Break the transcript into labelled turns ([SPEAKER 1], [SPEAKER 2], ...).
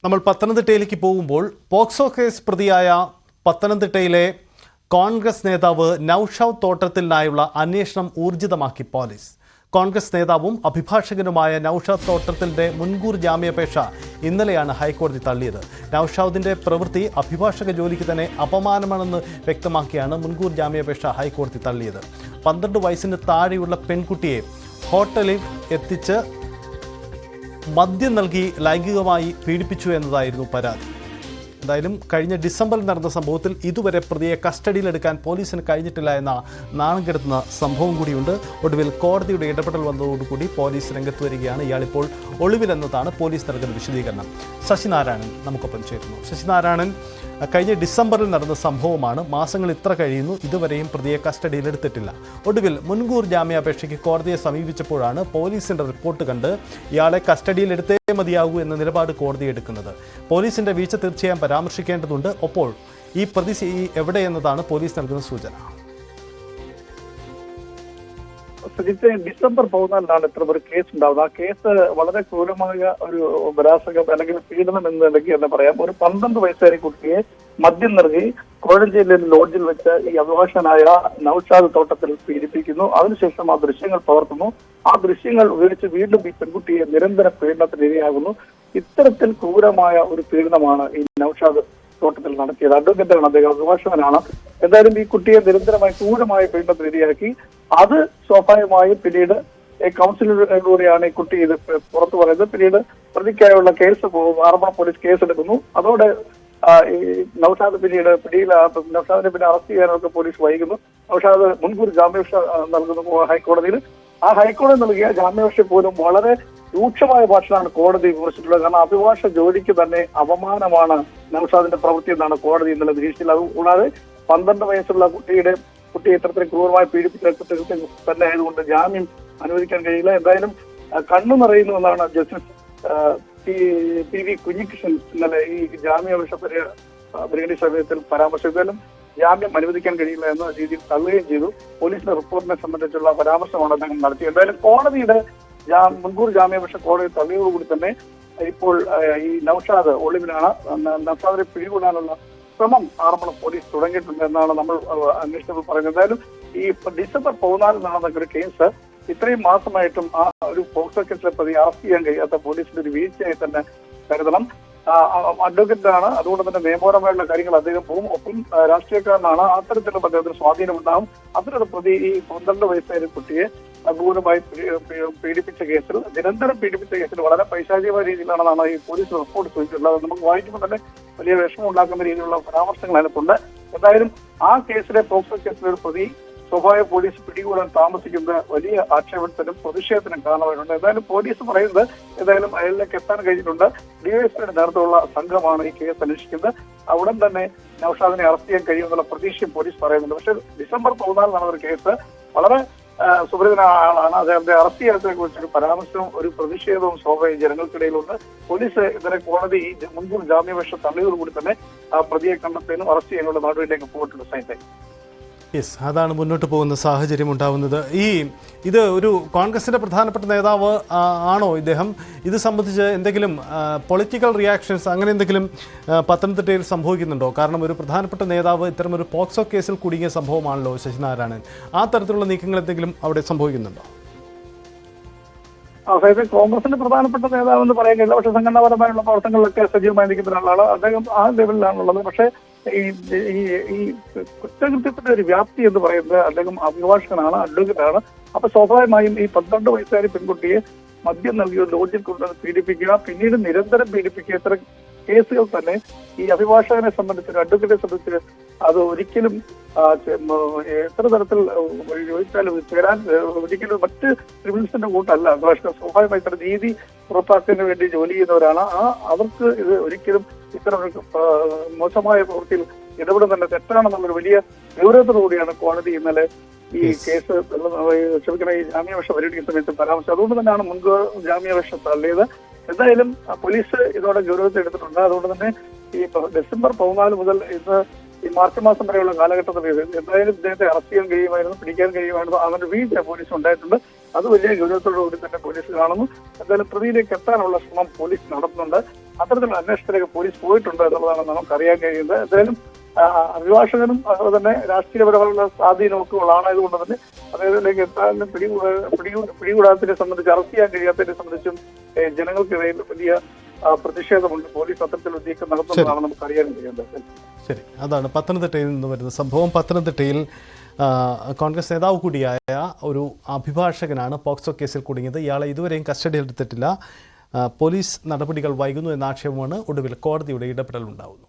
[SPEAKER 1] നമ്മൾ പത്തനംതിട്ടയിലേക്ക് പോകുമ്പോൾ POCSO case പ്രതിയായ പത്തനംതിട്ടയിലെ കോൺഗ്രസ് നേതാവ് നൌഷാദ് തോട്ടത്തിലിനായുള്ള അന്വേഷണം ഊർജിതമാക്കി പോലീസ്. കോൺഗ്രസ് നേതാവും അഭിഭാഷകനുമായ നൌഷാദ് തോട്ടത്തിലിന്റെ മുൻകൂർ ജാമ്യാപേക്ഷ ഇന്നലെയാണ് ഹൈക്കോടതി തള്ളിയത്. നൌഷാദിന്റെ പ്രവൃത്തി അഭിഭാഷക ജോലിക്ക് തന്നെ അപമാനമാണെന്ന് വ്യക്തമാക്കിയാണ് മുൻകൂർ ജാമ്യാപേക്ഷ ഹൈക്കോടതി തള്ളിയത്. 12 വയസ്സിന് താഴെയുള്ള പെൺകുട്ടിയെ ഹോട്ടലിൽ എത്തിച്ച് മദ്യം നൽകി ലൈംഗികമായി പീഡിപ്പിച്ചു എന്നതായിരുന്നു പരാതി. എന്തായാലും കഴിഞ്ഞ ഡിസംബറിൽ നടന്ന സംഭവത്തിൽ ഇതുവരെ പ്രതിയെ കസ്റ്റഡിയിലെടുക്കാൻ പോലീസിന് കഴിഞ്ഞിട്ടില്ല എന്ന നാണം കെടുത്തുന്ന സംഭവം കൂടിയുണ്ട്. ഒടുവിൽ കോടതിയുടെ ഇടപെടൽ വന്നതോടുകൂടി പോലീസ് രംഗത്ത് വരികയാണ്. ഇയാളിപ്പോൾ ഒളിവിലെന്നതാണ് പോലീസ് നൽകുന്ന വിശദീകരണം. ശശിനാരായണൻ നമുക്കൊപ്പം ചേരുന്നു. ശശിനാരായണൻ, കഴിഞ്ഞ ഡിസംബറിൽ നടന്ന സംഭവമാണ്. മാസങ്ങൾ ഇത്ര കഴിയുന്നു, ഇതുവരെയും പ്രതിയെ കസ്റ്റഡിയിലെടുത്തിട്ടില്ല. ഒടുവിൽ മുൻകൂർ ജാമ്യാപേക്ഷയ്ക്ക് കോടതിയെ സമീപിച്ചപ്പോഴാണ് പോലീസിന്റെ റിപ്പോർട്ട് കണ്ട് ഇയാളെ കസ്റ്റഡിയിലെടുത്തേ മതിയാകൂ എന്ന നിലപാട് കോടതി എടുക്കുന്നത്. പോലീസിന്റെ വീഴ്ച തീർച്ചയായും പരാമർശിക്കേണ്ടതുണ്ട്. അപ്പോൾ ഈ പ്രതി എവിടെയെന്നതാണ് പോലീസ് നൽകുന്ന സൂചന.
[SPEAKER 2] ഡിസംബർ 14 ഇത്ര ഒരു കേസ് ഉണ്ടാവുന്നത്. ആ കേസ് വളരെ ക്രൂരമായ ഒരു ബലാത്സംഗം അല്ലെങ്കിൽ പീഡനം എന്നുണ്ടെങ്കിൽ എന്ന് പറയാം. ഒരു 12 വയസ്സുകാരി കുട്ടിയെ മദ്യം നൽകി കോഴഞ്ചേരിയിലെ ലോഡ്ജിൽ വെച്ച് ഈ അഭിഭാഷകനായ നൌഷാദ് തോട്ടത്തിൽ പീഡിപ്പിക്കുന്നു. അതിനുശേഷം ആ ദൃശ്യങ്ങൾ പകർത്തുന്നു. ആ ദൃശ്യങ്ങൾ ഉപയോഗിച്ച് വീണ്ടും ഈ പെൺകുട്ടിയെ നിരന്തര പീഡനത്തിന് ഇരയാകുന്നു. ഇത്തരത്തിൽ ക്രൂരമായ ഒരു പീഡനമാണ് ഈ നൌഷാദ് തോട്ടത്തിൽ നടത്തിയത്. അഡ്വക്കേറ്റാണ് അദ്ദേഹം, അഭിഭാഷകനാണ്. എന്തായാലും ഈ കുട്ടിയെ നിരന്തരമായി ക്രൂരമായ പീഡനത്തിന് ഇരയാക്കി. അത് സ്വാഭാവികമായും പിന്നീട് കൗൺസിലറിലൂടെയാണ് ഈ കുട്ടി ഇത് പുറത്തു പറയുന്നത്. പിന്നീട് പ്രതിക്കായുള്ള കേസ് ആറന്മുള പോലീസ് കേസെടുക്കുന്നു. അതോടെ ഈ നൌഷാദ് പിന്നീട് നൌഷാദിനെ പിന്നെ അറസ്റ്റ് ചെയ്യാനൊക്കെ പോലീസ് വൈകുന്നു. നൌഷാദ് മുൻകൂർ ജാമ്യാപേക്ഷ നൽകുന്നു ഹൈക്കോടതിയിൽ. ആ ഹൈക്കോടതി നൽകിയ ജാമ്യാപേക്ഷ പോലും വളരെ രൂക്ഷമായ ഭാഷയിലാണ് കോടതി വിമർശിച്ചിട്ടുള്ളത്. കാരണം അഭിഭാഷക ജോലിക്ക് തന്നെ അപമാനമാണ് നൌഷാദിന്റെ പ്രവൃത്തി എന്നാണ് കോടതി ഇന്നലെ നിരീക്ഷിച്ചത്. അതുകൂടാതെ 12 വയസ്സുള്ള കുട്ടിയെ ഇത്തരത്തിൽ ക്രൂരമായി പീഡിപ്പിച്ച തന്നെ ആയതുകൊണ്ട് ജാമ്യം അനുവദിക്കാൻ കഴിയില്ല. എന്തായാലും കണ്ണു നിറയുന്നു എന്നാണ് ജസ്റ്റിസ് PV കുഞ്ഞികൃഷ്ണൻ ഇന്നലെ ഈ ജാമ്യാപേക്ഷ പരിഗണന സമയത്തിൽ പരാമർശിച്ചാലും ജാമ്യം അനുവദിക്കാൻ കഴിയില്ല എന്ന രീതിയിൽ തള്ളുകയും ചെയ്തു. പോലീസിന്റെ റിപ്പോർട്ടിനെ സംബന്ധിച്ചുള്ള പരാമർശമാണ് അദ്ദേഹം നടത്തിയത്. എന്തായാലും കോടതിയുടെ മുൻകൂർ ജാമ്യാപേക്ഷ കോടതി തള്ളിയോടുകൂടി തന്നെ ഇപ്പോൾ ഈ നൌഷാദ് ഒളിവിലാണ്. നൌഷാദിനെ പിടികൂടാനുള്ള ശ്രമം ആറന്മുള പോലീസ് തുടങ്ങിയിട്ടുണ്ട് എന്നാണ് നമ്മൾ അന്വേഷണത്തിൽ പറയുന്നത്. എന്തായാലും ഈ ഡിസംബർ 14 നടന്ന ഒരു കേസ് ഇത്രയും മാസമായിട്ടും ആ ഒരു പോക്സോ കേസിലെ പ്രതി അറസ്റ്റ് ചെയ്യാൻ കഴിയാത്ത പോലീസിന്റെ ഒരു വീഴ്ചയായി തന്നെ കരുതണം. അഡ്വക്കേറ്റാണ്, അതുകൊണ്ട് തന്നെ നിയമപരമായുള്ള കാര്യങ്ങൾ അദ്ദേഹം പോകും. ഒപ്പം രാഷ്ട്രീയക്കാരനാണ്. അത്തരത്തിലുള്ള അദ്ദേഹത്തിന് സ്വാധീനമുണ്ടാകും. അത്തരത്തിലുള്ള പ്രതി ഈ 12 വയസ്സായ കുട്ടിയെ ക്രൂരമായി പീഡിപ്പിച്ച കേസിൽ, നിരന്തരം പീഡിപ്പിച്ച കേസിൽ വളരെ പൈശാചികമായ രീതിയിലാണെന്നാണ് ഈ പോലീസ് റിപ്പോർട്ട് സൂചിച്ചിട്ടുള്ളത്. നമുക്ക് വായിക്കുമ്പോൾ തന്നെ വലിയ വിഷമം ഉണ്ടാക്കുന്ന രീതിയിലുള്ള പരാമർശങ്ങൾ അതിനകത്തുണ്ട്. എന്തായാലും ആ കേസിലെ പോക്സോ കേസിലെ ഒരു പ്രതി സ്വാഭാവിക പോലീസ് പിടികൂടാൻ താമസിക്കുന്നത് വലിയ ആക്ഷേപത്തിനും പ്രതിഷേധത്തിനും കാരണമായിട്ടുണ്ട്. എന്തായാലും പോലീസ് പറയുന്നത് ഏതായാലും അയാളിലേക്ക് എത്താൻ കഴിഞ്ഞിട്ടുണ്ട്. ഡിവൈഎസ്പിയുടെ നേതൃത്വമുള്ള സംഘമാണ് ഈ കേസ് അന്വേഷിക്കുന്നത്. ഉടൻ തന്നെ നൌഷാദിനെ അറസ്റ്റ് ചെയ്യാൻ കഴിയുമെന്നുള്ള പ്രതീക്ഷയും പോലീസ് പറയുന്നുണ്ട്. പക്ഷേ ഡിസംബർ 14 നടന്ന ഒരു കേസ് വളരെ സുപരിചിതനായ ആളാണ്. അദ്ദേഹത്തെ അറസ്റ്റ് ചെയ്യാത്തതിനെ കുറിച്ചൊരു പരാമർശവും ഒരു പ്രതിഷേധവും സ്വാഭാവിക ജനങ്ങൾക്കിടയിലുണ്ട്. പോലീസ് ഇന്നലെ കോടതി ഈ മുൻകൂർ ജാമ്യാപേക്ഷ തള്ളിയതോടുകൂടി തന്നെ ആ പ്രതിയെ കണ്ടെത്താനും അറസ്റ്റ് ചെയ്യാനുള്ള നടപടിയിലേക്ക് പോയിട്ടുണ്ട്. സൈൻ
[SPEAKER 1] യെസ്, അതാണ് മുന്നോട്ട് പോകുന്ന സാഹചര്യം ഉണ്ടാവുന്നത്. ഇത് ഒരു കോൺഗ്രസിന്റെ പ്രധാനപ്പെട്ട നേതാവ് ആണോ ഇദ്ദേഹം? ഇത് സംബന്ധിച്ച് എന്തെങ്കിലും പൊളിറ്റിക്കൽ റിയാക്ഷൻസ് അങ്ങനെ എന്തെങ്കിലും പത്തനംതിട്ടയിൽ സംഭവിക്കുന്നുണ്ടോ? കാരണം ഒരു പ്രധാനപ്പെട്ട നേതാവ് ഇത്തരമൊരു പോക്സോ കേസിൽ കുടുങ്ങിയ സംഭവമാണല്ലോ ശശിനാരായണൻ. ആ തരത്തിലുള്ള നീക്കങ്ങൾ എന്തെങ്കിലും അവിടെ സംഭവിക്കുന്നുണ്ടോ?
[SPEAKER 2] അതായത് കോൺഗ്രസിന്റെ പ്രധാനപ്പെട്ട നേതാവ് എന്ന് പറയാൻ കഴിയില്ല. പക്ഷെ സംഘടനാപരമായുള്ള പ്രവർത്തനങ്ങളിലൊക്കെ സജീവമായി നിൽക്കുന്ന ഒരാളാണ് അദ്ദേഹം. ആ ലെവലിലാണുള്ളത്. പക്ഷേ ഈ കുറ്റകൃത്യത്തിന്റെ ഒരു വ്യാപ്തി എന്ന് പറയുന്നത് അദ്ദേഹം അഭിഭാഷകനാണ്, അഡ്വക്കേറ്റാണ്. അപ്പൊ സ്വാഭാവികമായും ഈ 12 വയസ്സുകാരി പെൺകുട്ടിയെ മദ്യം നൽകിയോ ലോഡ്ജിൽ കൊണ്ടുവന്ന് പീഡിപ്പിക്കുക, പിന്നീട് നിരന്തരം പീഡിപ്പിക്കുക, ഇത്തരം കേസുകൾ തന്നെ ഈ അഭിഭാഷകനെ സംബന്ധിച്ച്, അഡ്വക്കേറ്റിനെ സംബന്ധിച്ച് അത് ഒരിക്കലും എത്ര തരത്തിൽ ചോദിച്ചാലും ചേരാൻ ഒരിക്കലും മറ്റ് ക്രിമിനൽസിന്റെ കൂട്ടല്ല അഭിഭാഷകർ. സ്വാഭാവികമായി ഇത്തരം നീതി ഉറപ്പാക്കുന്നതിന് വേണ്ടി ജോലി ചെയ്യുന്നവരാണ്. അവർക്ക് ഇത് ഒരിക്കലും ഇത്തരം മോശമായ പ്രവൃത്തിയിൽ ഇടപെടുന്ന തെറ്റാണെന്നുള്ളൊരു വലിയ ഗൗരവത്തോടുകൂടിയാണ് കോടതി ഇന്നലെ ഈ കേസ് ഈ ജാമ്യാപേക്ഷ പരിഗണിക്കുന്ന സമയത്ത് പരാമർശം. അതുകൊണ്ട് തന്നെയാണ് മുൻകൂർ ജാമ്യാപേക്ഷ തള്ളിയത്. എന്തായാലും പോലീസ് ഇതോടെ ഗൗരവത്തിൽ എടുത്തിട്ടുണ്ട്. അതുകൊണ്ട് തന്നെ ഈ ഡിസംബർ 14 മുതൽ ഇന്ന് ഈ മാർച്ച് മാസം വരെയുള്ള കാലഘട്ടത്തിൽ എന്തായാലും ഇദ്ദേഹത്തെ അറസ്റ്റ് ചെയ്യാൻ കഴിയുമായിരുന്നു, പിടിക്കാൻ കഴിയുമായിരുന്നു. അങ്ങനെ വീഴ്ച പോലീസ് ഉണ്ടായിട്ടുണ്ട്. അത് വലിയ ഗൗരവത്തോടുകൂടി തന്നെ പോലീസ് കാണുന്നു. എന്തായാലും പ്രതിയിലേക്ക് എത്താനുള്ള ശ്രമം പോലീസ് നടത്തുന്നുണ്ട്. അത്തരത്തിലുള്ള അന്വേഷണത്തിലേക്ക് പോലീസ് പോയിട്ടുണ്ട് എന്നുള്ളതാണ് നമുക്കറിയാൻ കഴിയുന്നത്. എന്തായാലും അഭിഭാഷകനും അതുപോലെ തന്നെ രാഷ്ട്രീയപരമായുള്ള സ്വാധീനമൊക്കെ ഉള്ളതായതുകൊണ്ട് തന്നെ അദ്ദേഹത്തിലേക്ക് എത്താനും പിടികൂടാത്തതിനെ സംബന്ധിച്ച് അറസ്റ്റ് ചെയ്യാൻ കഴിയാത്തതിനെ സംബന്ധിച്ചും ജനങ്ങൾക്കിടയിൽ വലിയ പ്രതിഷേധമുണ്ട്. പോലീസ് അത്തരത്തിൽ നീക്കം നടത്തുന്നതാണ് നമുക്ക് അറിയാൻ കഴിയുന്നത്.
[SPEAKER 1] ശരി, അതാണ് പത്തനംതിട്ടയിൽ നിന്ന് വരുന്ന സംഭവം. പത്തനംതിട്ടയിൽ കോൺഗ്രസ് നേതാവ് കൂടിയായ ഒരു അഭിഭാഷകനാണ് പോക്സോ കേസിൽ കുടുങ്ങിയത്. ഇയാളെ ഇതുവരെയും കസ്റ്റഡിയിൽ എടുത്തിട്ടില്ല. പോലീസ് നടപടികൾ വൈകുന്നു എന്ന ആക്ഷേപമാണ്. ഒടുവിൽ കോടതിയുടെ ഇടപെടൽ ഉണ്ടാവുന്നു.